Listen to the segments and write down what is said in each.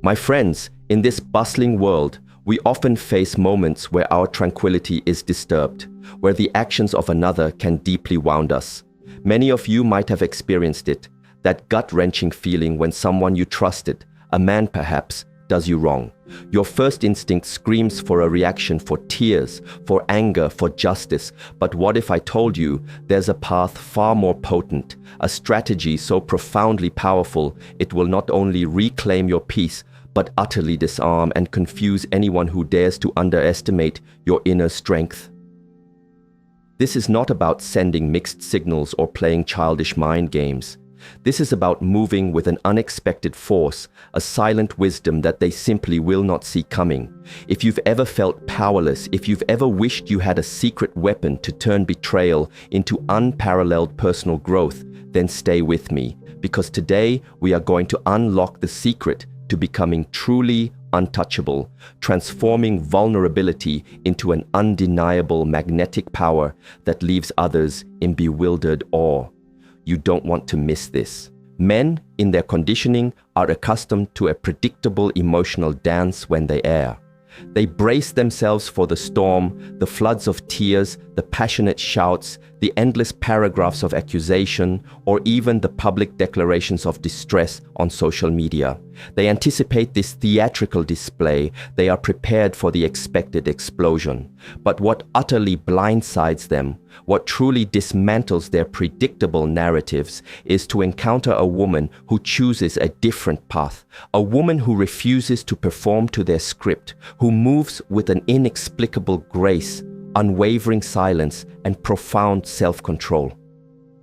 My friends, in this bustling world, we often face moments where our tranquility is disturbed, where the actions of another can deeply wound us. Many of you might have experienced it, that gut-wrenching feeling when someone you trusted, a man perhaps, does you wrong. Your first instinct screams for a reaction, for tears, for anger, for justice. But what if I told you there's a path far more potent, a strategy so profoundly powerful it will not only reclaim your peace, but utterly disarm and confuse anyone who dares to underestimate your inner strength? This is not about sending mixed signals or playing childish mind games. This is about moving with an unexpected force, a silent wisdom that they simply will not see coming. If you've ever felt powerless, if you've ever wished you had a secret weapon to turn betrayal into unparalleled personal growth, then stay with me, because today we are going to unlock the secret to becoming truly untouchable, transforming vulnerability into an undeniable magnetic power that leaves others in bewildered awe. You don't want to miss this. Men, in their conditioning, are accustomed to a predictable emotional dance when they err. They brace themselves for the storm, the floods of tears, the passionate shouts, the endless paragraphs of accusation, or even the public declarations of distress on social media. They anticipate this theatrical display. They are prepared for the expected explosion. But what utterly blindsides them, what truly dismantles their predictable narratives, is to encounter a woman who chooses a different path, a woman who refuses to perform to their script, who moves with an inexplicable grace, unwavering silence, and profound self-control.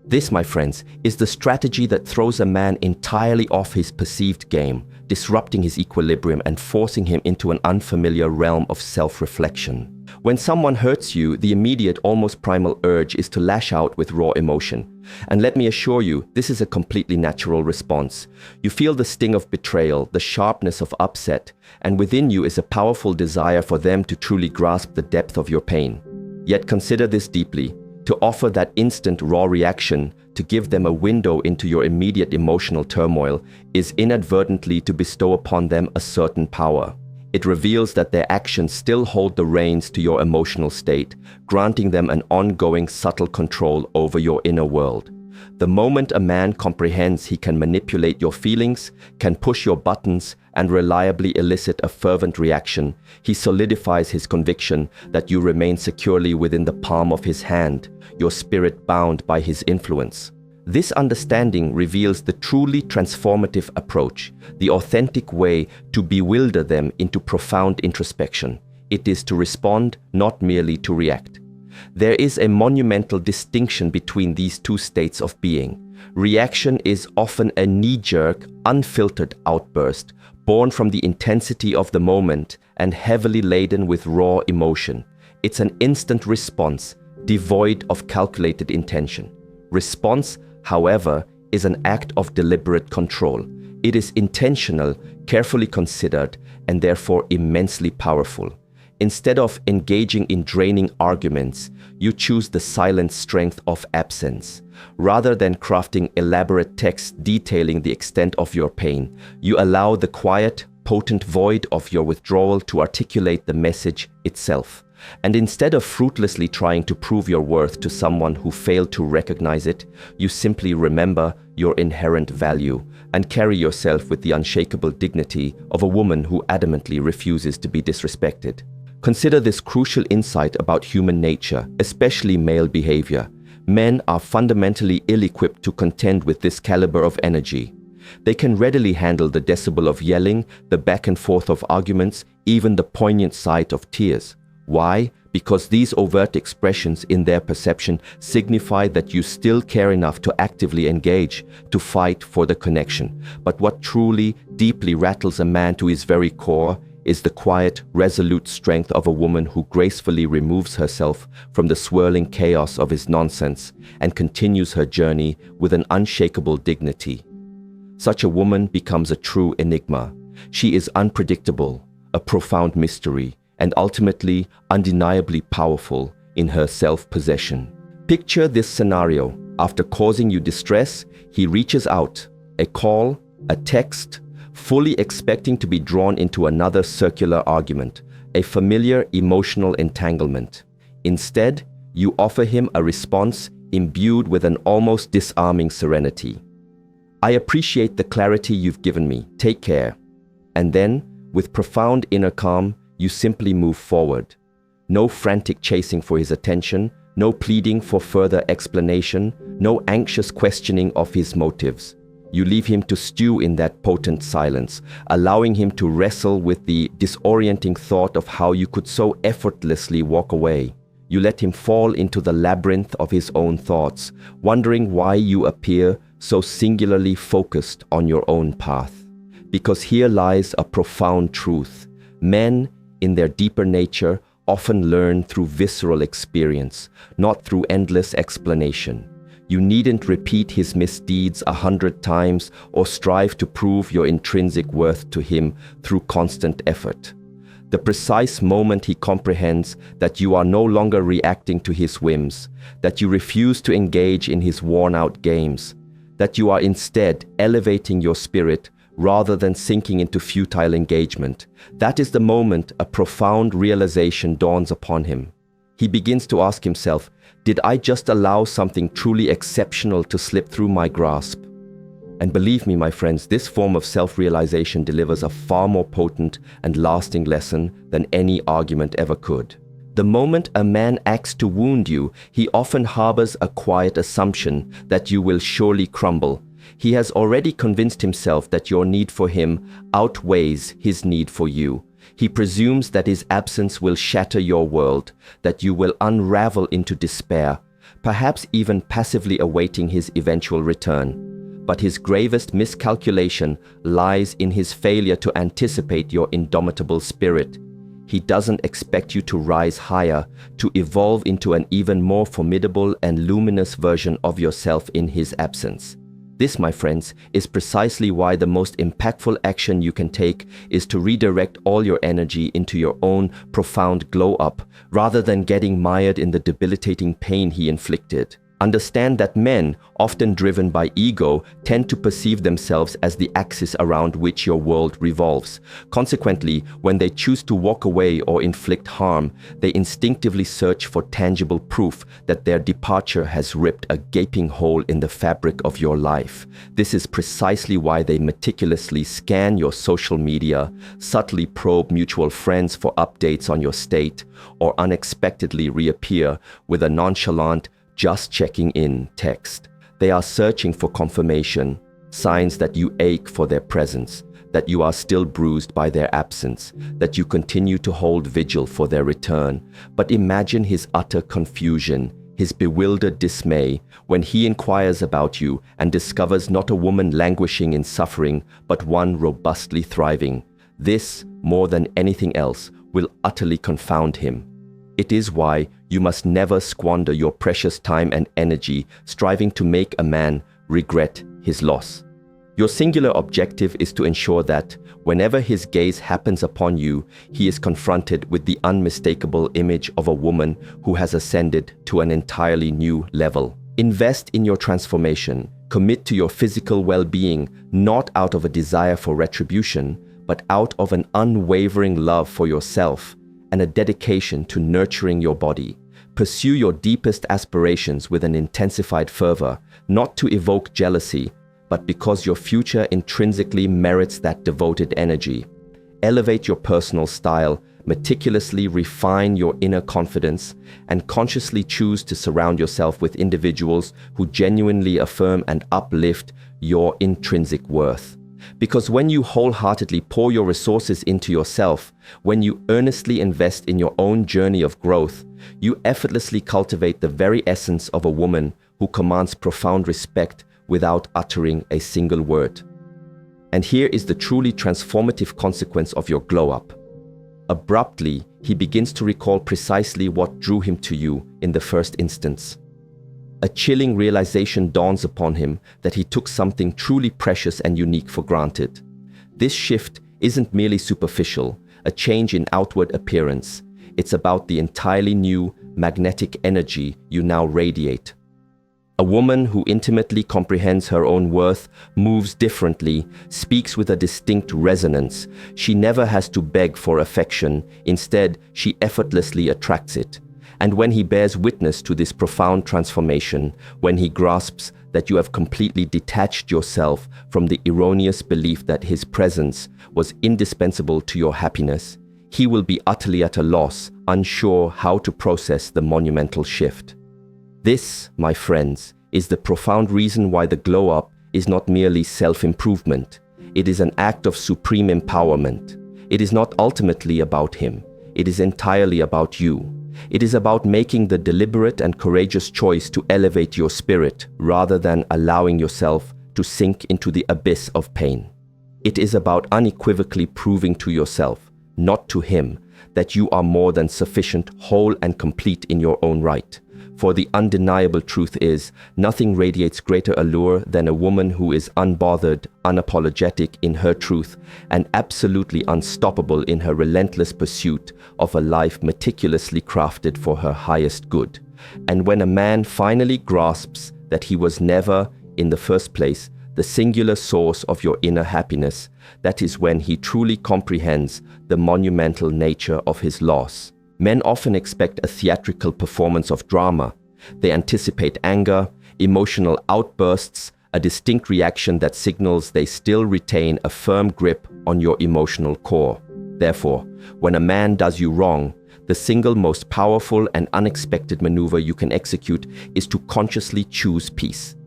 This, my friends, is the strategy that throws a man entirely off his perceived game, disrupting his equilibrium and forcing him into an unfamiliar realm of self-reflection. When someone hurts you, the immediate, almost primal urge is to lash out with raw emotion. And let me assure you, this is a completely natural response. You feel the sting of betrayal, the sharpness of upset, and within you is a powerful desire for them to truly grasp the depth of your pain. Yet consider this deeply. To offer that instant raw reaction, to give them a window into your immediate emotional turmoil, is inadvertently to bestow upon them a certain power. It reveals that their actions still hold the reins to your emotional state, granting them an ongoing subtle control over your inner world. The moment a man comprehends he can manipulate your feelings, can push your buttons, and reliably elicit a fervent reaction, he solidifies his conviction that you remain securely within the palm of his hand, your spirit bound by his influence. This understanding reveals the truly transformative approach, the authentic way to bewilder them into profound introspection. It is to respond, not merely to react. There is a monumental distinction between these two states of being. Reaction is often a knee-jerk, unfiltered outburst, born from the intensity of the moment and heavily laden with raw emotion. It's an instant response, devoid of calculated intention. Response, however, is an act of deliberate control. It is intentional, carefully considered, and therefore immensely powerful. Instead of engaging in draining arguments, you choose the silent strength of absence. Rather than crafting elaborate texts detailing the extent of your pain, you allow the quiet, potent void of your withdrawal to articulate the message itself. And instead of fruitlessly trying to prove your worth to someone who failed to recognize it, you simply remember your inherent value and carry yourself with the unshakable dignity of a woman who adamantly refuses to be disrespected. Consider this crucial insight about human nature, especially male behavior. Men are fundamentally ill-equipped to contend with this caliber of energy. They can readily handle the decibel of yelling, the back and forth of arguments, even the poignant sight of tears. Why? Because these overt expressions in their perception signify that you still care enough to actively engage, to fight for the connection. But what truly, deeply rattles a man to his very core is the quiet, resolute strength of a woman who gracefully removes herself from the swirling chaos of his nonsense and continues her journey with an unshakable dignity. Such a woman becomes a true enigma. She is unpredictable, a profound mystery, and ultimately undeniably powerful in her self-possession. Picture this scenario. After causing you distress, he reaches out, a call, a text, fully expecting to be drawn into another circular argument, a familiar emotional entanglement. Instead, you offer him a response imbued with an almost disarming serenity. "I appreciate the clarity you've given me. Take care." And then, with profound inner calm, you simply move forward. No frantic chasing for his attention, no pleading for further explanation, no anxious questioning of his motives. You leave him to stew in that potent silence, allowing him to wrestle with the disorienting thought of how you could so effortlessly walk away. You let him fall into the labyrinth of his own thoughts, wondering why you appear so singularly focused on your own path. Because here lies a profound truth. Men, in their deeper nature, often learn through visceral experience, not through endless explanation. You needn't repeat his misdeeds 100 times or strive to prove your intrinsic worth to him through constant effort. The precise moment he comprehends that you are no longer reacting to his whims, that you refuse to engage in his worn-out games, that you are instead elevating your spirit rather than sinking into futile engagement, that is the moment a profound realization dawns upon him. He begins to ask himself, did I just allow something truly exceptional to slip through my grasp? And believe me, my friends, this form of self-realization delivers a far more potent and lasting lesson than any argument ever could. The moment a man acts to wound you, he often harbors a quiet assumption that you will surely crumble. He has already convinced himself that your need for him outweighs his need for you. He presumes that his absence will shatter your world, that you will unravel into despair, perhaps even passively awaiting his eventual return. But his gravest miscalculation lies in his failure to anticipate your indomitable spirit. He doesn't expect you to rise higher, to evolve into an even more formidable and luminous version of yourself in his absence. This, my friends, is precisely why the most impactful action you can take is to redirect all your energy into your own profound glow-up, rather than getting mired in the debilitating pain he inflicted. Understand that men, often driven by ego, tend to perceive themselves as the axis around which your world revolves. Consequently, when they choose to walk away or inflict harm, they instinctively search for tangible proof that their departure has ripped a gaping hole in the fabric of your life. This is precisely why they meticulously scan your social media, subtly probe mutual friends for updates on your state, or unexpectedly reappear with a nonchalant, "just checking in" text. They are searching for confirmation, signs that you ache for their presence, that you are still bruised by their absence, that you continue to hold vigil for their return. But imagine his utter confusion, his bewildered dismay, when he inquires about you and discovers not a woman languishing in suffering, but one robustly thriving. This, more than anything else, will utterly confound him. It is why you must never squander your precious time and energy striving to make a man regret his loss. Your singular objective is to ensure that, whenever his gaze happens upon you, he is confronted with the unmistakable image of a woman who has ascended to an entirely new level. Invest in your transformation. Commit to your physical well-being, not out of a desire for retribution, but out of an unwavering love for yourself and a dedication to nurturing your body. Pursue your deepest aspirations with an intensified fervor, not to evoke jealousy, but because your future intrinsically merits that devoted energy. Elevate your personal style, meticulously refine your inner confidence, and consciously choose to surround yourself with individuals who genuinely affirm and uplift your intrinsic worth. Because when you wholeheartedly pour your resources into yourself, when you earnestly invest in your own journey of growth, you effortlessly cultivate the very essence of a woman who commands profound respect without uttering a single word. And here is the truly transformative consequence of your glow-up. Abruptly, he begins to recall precisely what drew him to you in the first instance. A chilling realization dawns upon him that he took something truly precious and unique for granted. This shift isn't merely superficial, a change in outward appearance. It's about the entirely new magnetic energy you now radiate. A woman who intimately comprehends her own worth moves differently, speaks with a distinct resonance. She never has to beg for affection. Instead, she effortlessly attracts it. And when he bears witness to this profound transformation, when he grasps that you have completely detached yourself from the erroneous belief that his presence was indispensable to your happiness, he will be utterly at a loss, unsure how to process the monumental shift. This, my friends, is the profound reason why the glow-up is not merely self-improvement. It is an act of supreme empowerment. It is not ultimately about him. It is entirely about you. It is about making the deliberate and courageous choice to elevate your spirit rather than allowing yourself to sink into the abyss of pain. It is about unequivocally proving to yourself, not to him, that you are more than sufficient, whole and complete in your own right. For the undeniable truth is, nothing radiates greater allure than a woman who is unbothered, unapologetic in her truth, and absolutely unstoppable in her relentless pursuit of a life meticulously crafted for her highest good. And when a man finally grasps that he was never, in the first place, the singular source of your inner happiness, that is when he truly comprehends the monumental nature of his loss. Men often expect a theatrical performance of drama. They anticipate anger, emotional outbursts, a distinct reaction that signals they still retain a firm grip on your emotional core. Therefore, when a man does you wrong, the single most powerful and unexpected maneuver you can execute is to consciously choose peace.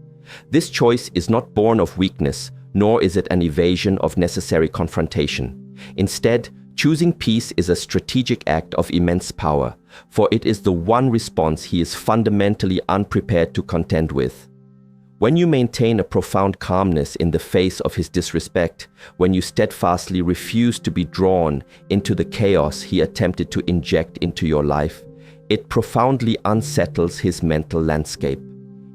This choice is not born of weakness, nor is it an evasion of necessary confrontation. Instead, choosing peace is a strategic act of immense power, for it is the one response he is fundamentally unprepared to contend with. When you maintain a profound calmness in the face of his disrespect, when you steadfastly refuse to be drawn into the chaos he attempted to inject into your life, it profoundly unsettles his mental landscape.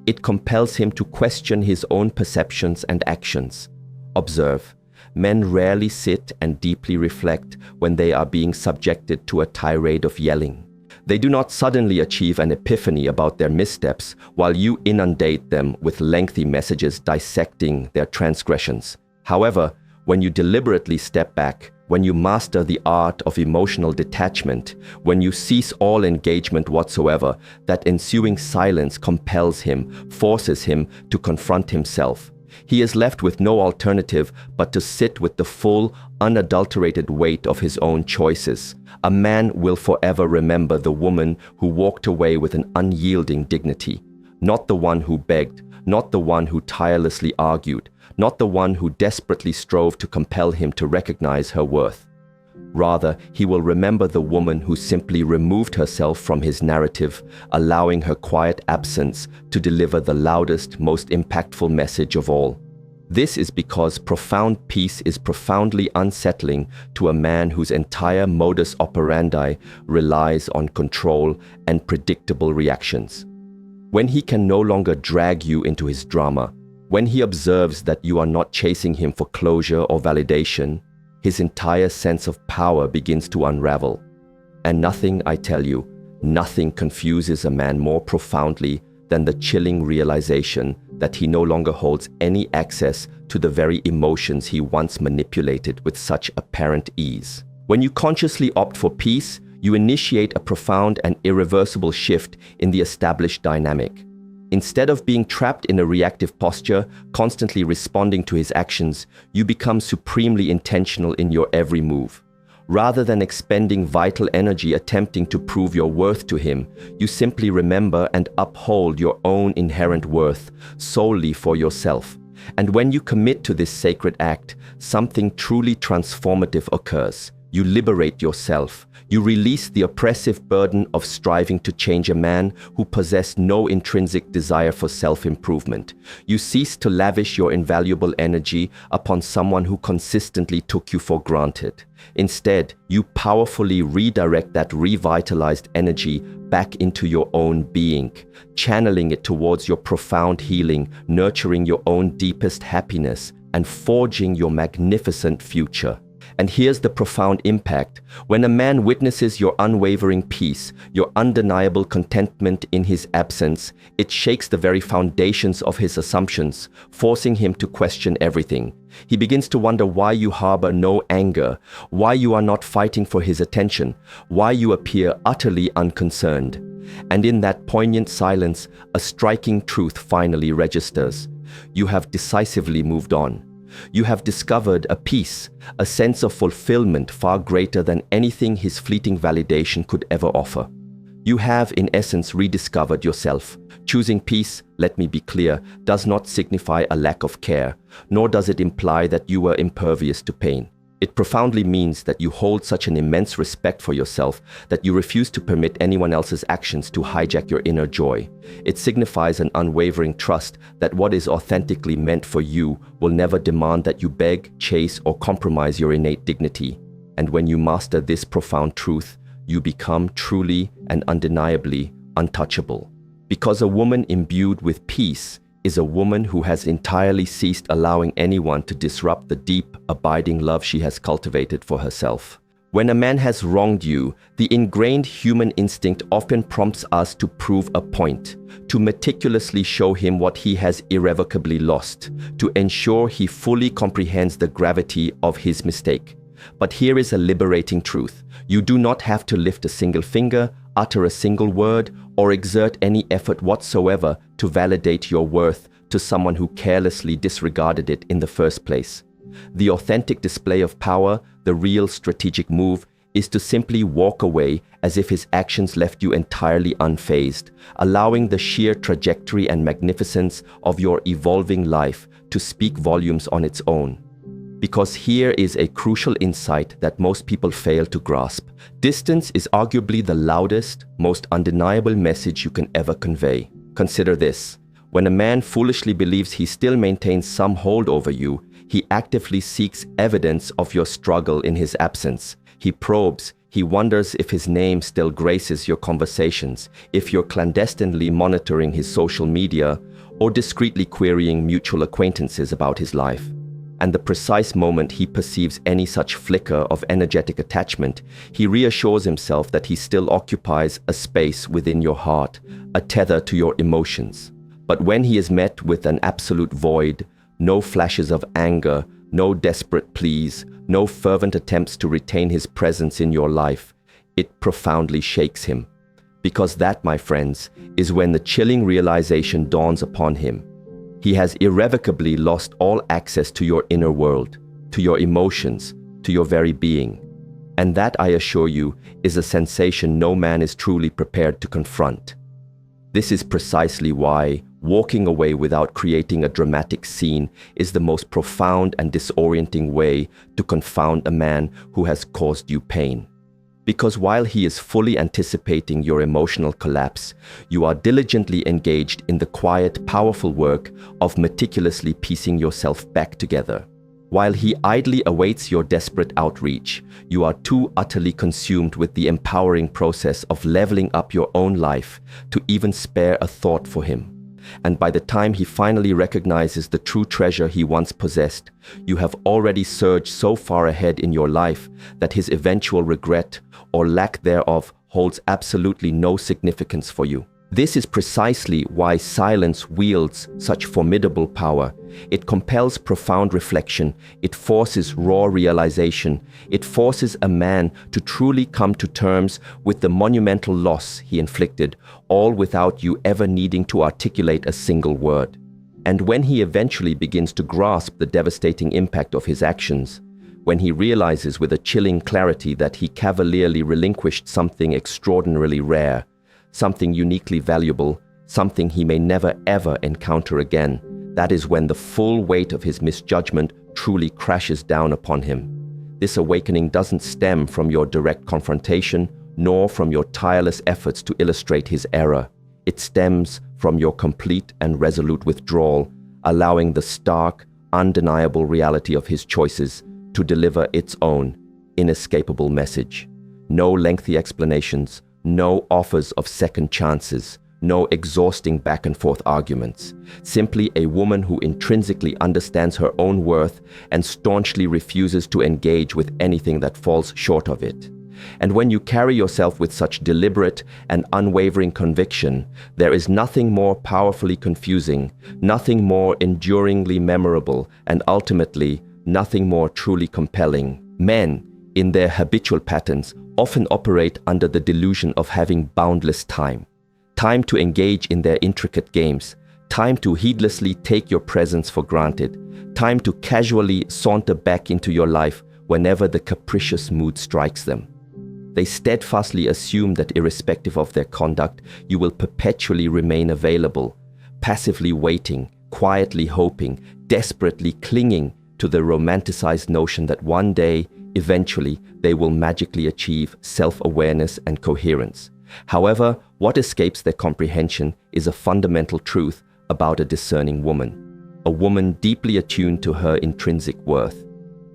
It compels him to question his own perceptions and actions. Observe. Men rarely sit and deeply reflect when they are being subjected to a tirade of yelling. They do not suddenly achieve an epiphany about their missteps while you inundate them with lengthy messages dissecting their transgressions. However, when you deliberately step back, when you master the art of emotional detachment, when you cease all engagement whatsoever, that ensuing silence compels him, forces him to confront himself. He is left with no alternative but to sit with the full, unadulterated weight of his own choices. A man will forever remember the woman who walked away with an unyielding dignity, not the one who begged, not the one who tirelessly argued, not the one who desperately strove to compel him to recognize her worth. Rather, he will remember the woman who simply removed herself from his narrative, allowing her quiet absence to deliver the loudest, most impactful message of all. This is because profound peace is profoundly unsettling to a man whose entire modus operandi relies on control and predictable reactions. When he can no longer drag you into his drama, when he observes that you are not chasing him for closure or validation, his entire sense of power begins to unravel. And nothing, I tell you, nothing confuses a man more profoundly than the chilling realization that he no longer holds any access to the very emotions he once manipulated with such apparent ease. When you consciously opt for peace, you initiate a profound and irreversible shift in the established dynamic. Instead of being trapped in a reactive posture, constantly responding to his actions, you become supremely intentional in your every move. Rather than expending vital energy attempting to prove your worth to him, you simply remember and uphold your own inherent worth solely for yourself. And when you commit to this sacred act, something truly transformative occurs. You liberate yourself. You release the oppressive burden of striving to change a man who possessed no intrinsic desire for self-improvement. You cease to lavish your invaluable energy upon someone who consistently took you for granted. Instead, you powerfully redirect that revitalized energy back into your own being, channeling it towards your profound healing, nurturing your own deepest happiness, and forging your magnificent future. And here's the profound impact. When a man witnesses your unwavering peace, your undeniable contentment in his absence, it shakes the very foundations of his assumptions, forcing him to question everything. He begins to wonder why you harbor no anger, why you are not fighting for his attention, why you appear utterly unconcerned. And in that poignant silence, a striking truth finally registers. You have decisively moved on. You have discovered a peace, a sense of fulfillment far greater than anything his fleeting validation could ever offer. You have, in essence, rediscovered yourself. Choosing peace, let me be clear, does not signify a lack of care, nor does it imply that you were impervious to pain. It profoundly means that you hold such an immense respect for yourself that you refuse to permit anyone else's actions to hijack your inner joy. It signifies an unwavering trust that what is authentically meant for you will never demand that you beg, chase, or compromise your innate dignity. And when you master this profound truth, you become truly and undeniably untouchable. Because a woman imbued with peace is a woman who has entirely ceased allowing anyone to disrupt the deep, abiding love she has cultivated for herself. When a man has wronged you, the ingrained human instinct often prompts us to prove a point, to meticulously show him what he has irrevocably lost, to ensure he fully comprehends the gravity of his mistake. But here is a liberating truth. You do not have to lift a single finger, utter a single word, or exert any effort whatsoever to validate your worth to someone who carelessly disregarded it in the first place. The authentic display of power, the real strategic move, is to simply walk away as if his actions left you entirely unfazed, allowing the sheer trajectory and magnificence of your evolving life to speak volumes on its own. Because here is a crucial insight that most people fail to grasp. Distance is arguably the loudest, most undeniable message you can ever convey. Consider this. When a man foolishly believes he still maintains some hold over you, he actively seeks evidence of your struggle in his absence. He probes, he wonders if his name still graces your conversations, if you're clandestinely monitoring his social media, or discreetly querying mutual acquaintances about his life. And the precise moment he perceives any such flicker of energetic attachment, he reassures himself that he still occupies a space within your heart, a tether to your emotions. But when he is met with an absolute void, no flashes of anger, no desperate pleas, no fervent attempts to retain his presence in your life, it profoundly shakes him. Because that, my friends, is when the chilling realization dawns upon him. He has irrevocably lost all access to your inner world, to your emotions, to your very being. And that, I assure you, is a sensation no man is truly prepared to confront. This is precisely why walking away without creating a dramatic scene is the most profound and disorienting way to confound a man who has caused you pain. Because while he is fully anticipating your emotional collapse, you are diligently engaged in the quiet, powerful work of meticulously piecing yourself back together. While he idly awaits your desperate outreach, you are too utterly consumed with the empowering process of leveling up your own life to even spare a thought for him. And by the time he finally recognizes the true treasure he once possessed, you have already surged so far ahead in your life that his eventual regret or lack thereof holds absolutely no significance for you. This is precisely why silence wields such formidable power. It compels profound reflection, it forces raw realization, it forces a man to truly come to terms with the monumental loss he inflicted, all without you ever needing to articulate a single word. And when he eventually begins to grasp the devastating impact of his actions, when he realizes with a chilling clarity that he cavalierly relinquished something extraordinarily rare, something uniquely valuable, something he may never ever encounter again, that is when the full weight of his misjudgment truly crashes down upon him. This awakening doesn't stem from your direct confrontation, nor from your tireless efforts to illustrate his error. It stems from your complete and resolute withdrawal, allowing the stark, undeniable reality of his choices to deliver its own inescapable message. No lengthy explanations, no offers of second chances, no exhausting back and forth arguments. Simply a woman who intrinsically understands her own worth and staunchly refuses to engage with anything that falls short of it. And when you carry yourself with such deliberate and unwavering conviction, there is nothing more powerfully confusing, nothing more enduringly memorable, and ultimately, nothing more truly compelling. Men, in their habitual patterns, often operate under the delusion of having boundless time. Time to engage in their intricate games, time to heedlessly take your presence for granted, time to casually saunter back into your life whenever the capricious mood strikes them. They steadfastly assume that irrespective of their conduct, you will perpetually remain available, passively waiting, quietly hoping, desperately clinging to the romanticized notion that one day, eventually, they will magically achieve self-awareness and coherence. However, what escapes their comprehension is a fundamental truth about a discerning woman, a woman deeply attuned to her intrinsic worth.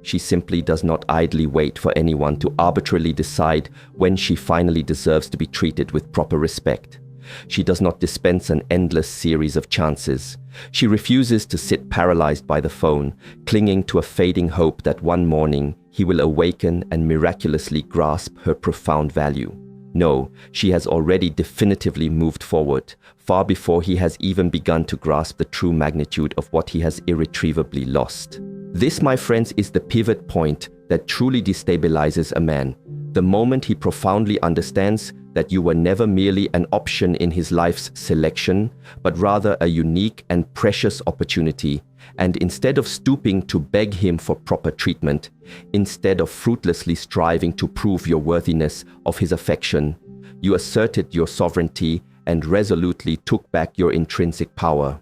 She simply does not idly wait for anyone to arbitrarily decide when she finally deserves to be treated with proper respect. She does not dispense an endless series of chances. She refuses to sit paralyzed by the phone, clinging to a fading hope that one morning he will awaken and miraculously grasp her profound value. No, she has already definitively moved forward, far before he has even begun to grasp the true magnitude of what he has irretrievably lost. This, my friends, is the pivot point that truly destabilizes a man. The moment he profoundly understands that you were never merely an option in his life's selection, but rather a unique and precious opportunity. And instead of stooping to beg him for proper treatment, instead of fruitlessly striving to prove your worthiness of his affection, you asserted your sovereignty and resolutely took back your intrinsic power.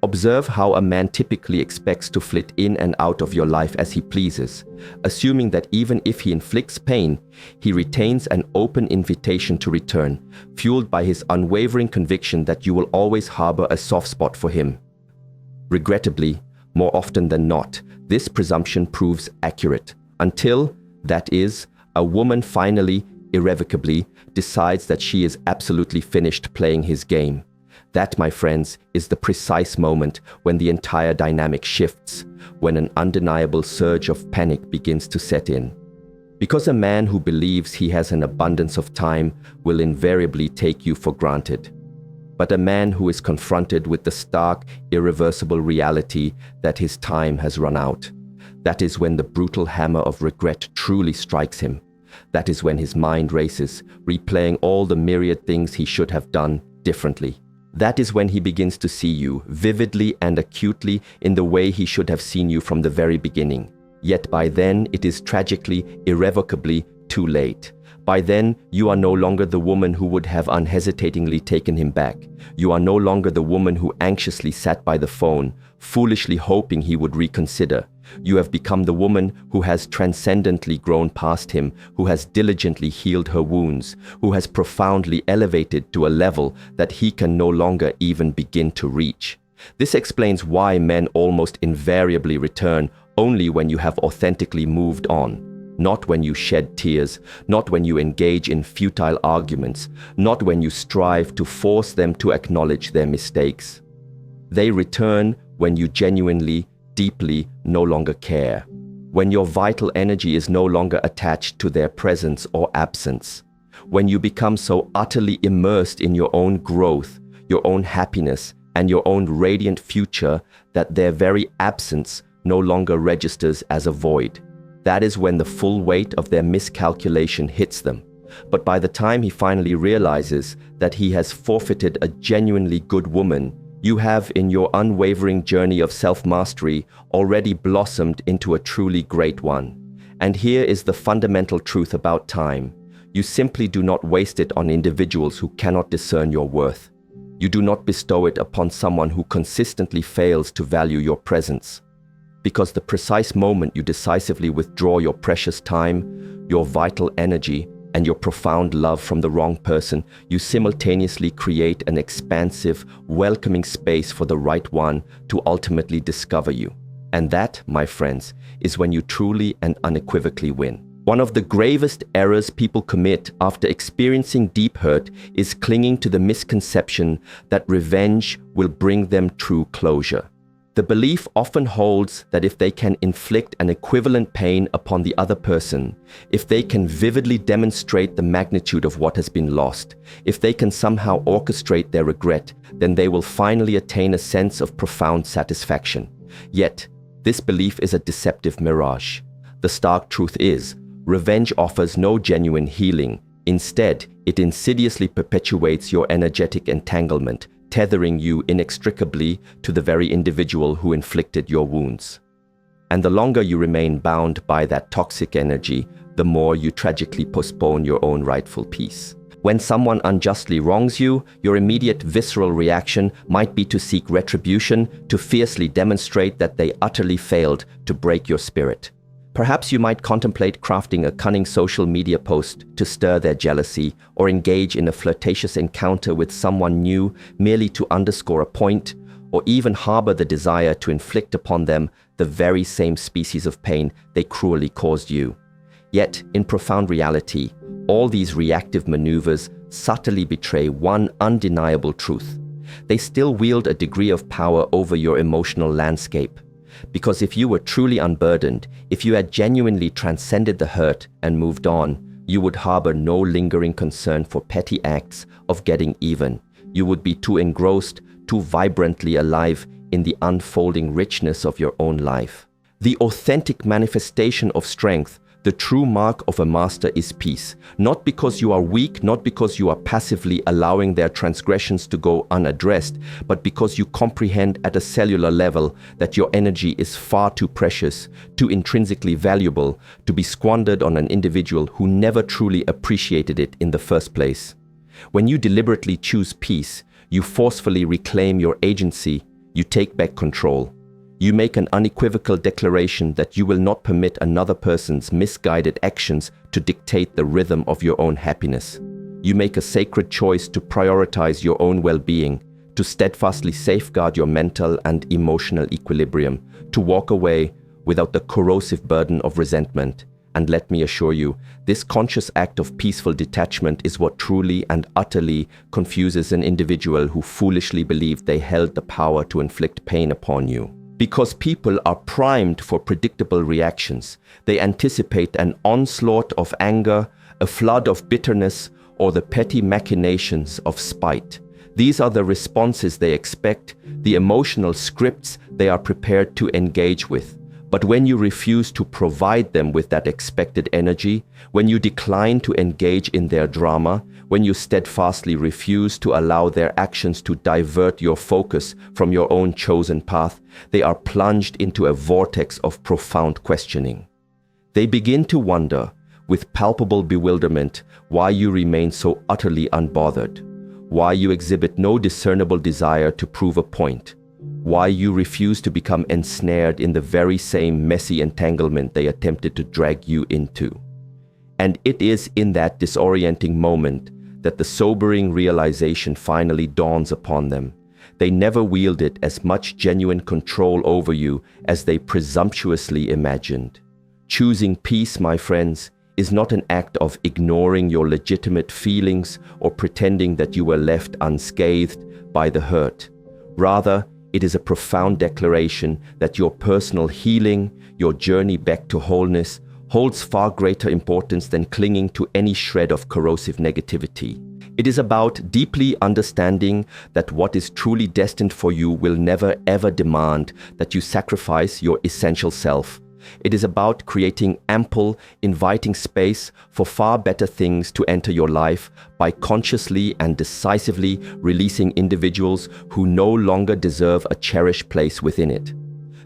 Observe how a man typically expects to flit in and out of your life as he pleases, assuming that even if he inflicts pain, he retains an open invitation to return, fueled by his unwavering conviction that you will always harbor a soft spot for him. Regrettably, more often than not, this presumption proves accurate, until, that is, a woman finally, irrevocably, decides that she is absolutely finished playing his game. That, my friends, is the precise moment when the entire dynamic shifts, when an undeniable surge of panic begins to set in. Because a man who believes he has an abundance of time will invariably take you for granted. But a man who is confronted with the stark, irreversible reality that his time has run out, that is when the brutal hammer of regret truly strikes him. That is when his mind races, replaying all the myriad things he should have done differently. That is when he begins to see you vividly and acutely in the way he should have seen you from the very beginning. Yet by then it is tragically, irrevocably too late. By then, you are no longer the woman who would have unhesitatingly taken him back. You are no longer the woman who anxiously sat by the phone, foolishly hoping he would reconsider. You have become the woman who has transcendently grown past him, who has diligently healed her wounds, who has profoundly elevated to a level that he can no longer even begin to reach. This explains why men almost invariably return only when you have authentically moved on. Not when you shed tears, not when you engage in futile arguments, not when you strive to force them to acknowledge their mistakes. They return when you genuinely, deeply no longer care, when your vital energy is no longer attached to their presence or absence, when you become so utterly immersed in your own growth, your own happiness, and your own radiant future that their very absence no longer registers as a void. That is when the full weight of their miscalculation hits them. But by the time he finally realizes that he has forfeited a genuinely good woman, you have, in your unwavering journey of self-mastery, already blossomed into a truly great one. And here is the fundamental truth about time. You simply do not waste it on individuals who cannot discern your worth. You do not bestow it upon someone who consistently fails to value your presence. Because the precise moment you decisively withdraw your precious time, your vital energy, and your profound love from the wrong person, you simultaneously create an expansive, welcoming space for the right one to ultimately discover you. And that, my friends, is when you truly and unequivocally win. One of the gravest errors people commit after experiencing deep hurt is clinging to the misconception that revenge will bring them true closure. The belief often holds that if they can inflict an equivalent pain upon the other person, if they can vividly demonstrate the magnitude of what has been lost, if they can somehow orchestrate their regret, then they will finally attain a sense of profound satisfaction. Yet, this belief is a deceptive mirage. The stark truth is, revenge offers no genuine healing. Instead, it insidiously perpetuates your energetic entanglement, tethering you inextricably to the very individual who inflicted your wounds. And the longer you remain bound by that toxic energy, the more you tragically postpone your own rightful peace. When someone unjustly wrongs you, your immediate visceral reaction might be to seek retribution, to fiercely demonstrate that they utterly failed to break your spirit. Perhaps you might contemplate crafting a cunning social media post to stir their jealousy, or engage in a flirtatious encounter with someone new merely to underscore a point, or even harbor the desire to inflict upon them the very same species of pain they cruelly caused you. Yet, in profound reality, all these reactive maneuvers subtly betray one undeniable truth. They still wield a degree of power over your emotional landscape. Because if you were truly unburdened, if you had genuinely transcended the hurt and moved on, you would harbor no lingering concern for petty acts of getting even. You would be too engrossed, too vibrantly alive in the unfolding richness of your own life. The authentic manifestation of strength, the true mark of a master, is peace. Not because you are weak, not because you are passively allowing their transgressions to go unaddressed, but because you comprehend at a cellular level that your energy is far too precious, too intrinsically valuable to be squandered on an individual who never truly appreciated it in the first place. When you deliberately choose peace, you forcefully reclaim your agency, you take back control. You make an unequivocal declaration that you will not permit another person's misguided actions to dictate the rhythm of your own happiness. You make a sacred choice to prioritize your own well-being, to steadfastly safeguard your mental and emotional equilibrium, to walk away without the corrosive burden of resentment. And let me assure you, this conscious act of peaceful detachment is what truly and utterly confuses an individual who foolishly believed they held the power to inflict pain upon you. Because people are primed for predictable reactions. They anticipate an onslaught of anger, a flood of bitterness, or the petty machinations of spite. These are the responses they expect, the emotional scripts they are prepared to engage with. But when you refuse to provide them with that expected energy, when you decline to engage in their drama, when you steadfastly refuse to allow their actions to divert your focus from your own chosen path, they are plunged into a vortex of profound questioning. They begin to wonder, with palpable bewilderment, why you remain so utterly unbothered, why you exhibit no discernible desire to prove a point, why you refuse to become ensnared in the very same messy entanglement they attempted to drag you into. And it is in that disorienting moment that the sobering realization finally dawns upon them. They never wielded as much genuine control over you as they presumptuously imagined. Choosing peace, my friends, is not an act of ignoring your legitimate feelings or pretending that you were left unscathed by the hurt. Rather, it is a profound declaration that your personal healing, your journey back to wholeness, holds far greater importance than clinging to any shred of corrosive negativity. It is about deeply understanding that what is truly destined for you will never ever demand that you sacrifice your essential self. It is about creating ample, inviting space for far better things to enter your life by consciously and decisively releasing individuals who no longer deserve a cherished place within it.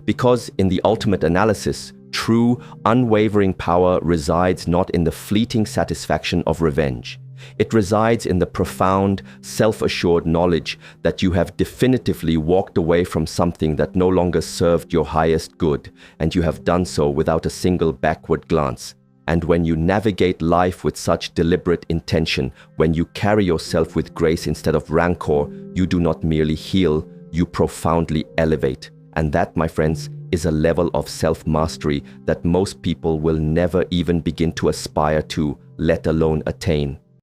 Because in the ultimate analysis, true, unwavering power resides not in the fleeting satisfaction of revenge. It resides in the profound, self-assured knowledge that you have definitively walked away from something that no longer served your highest good, and you have done so without a single backward glance. And when you navigate life with such deliberate intention, when you carry yourself with grace instead of rancor, you do not merely heal, you profoundly elevate. And that, my friends, is a level of self-mastery that most people will never even begin to aspire to, let alone attain.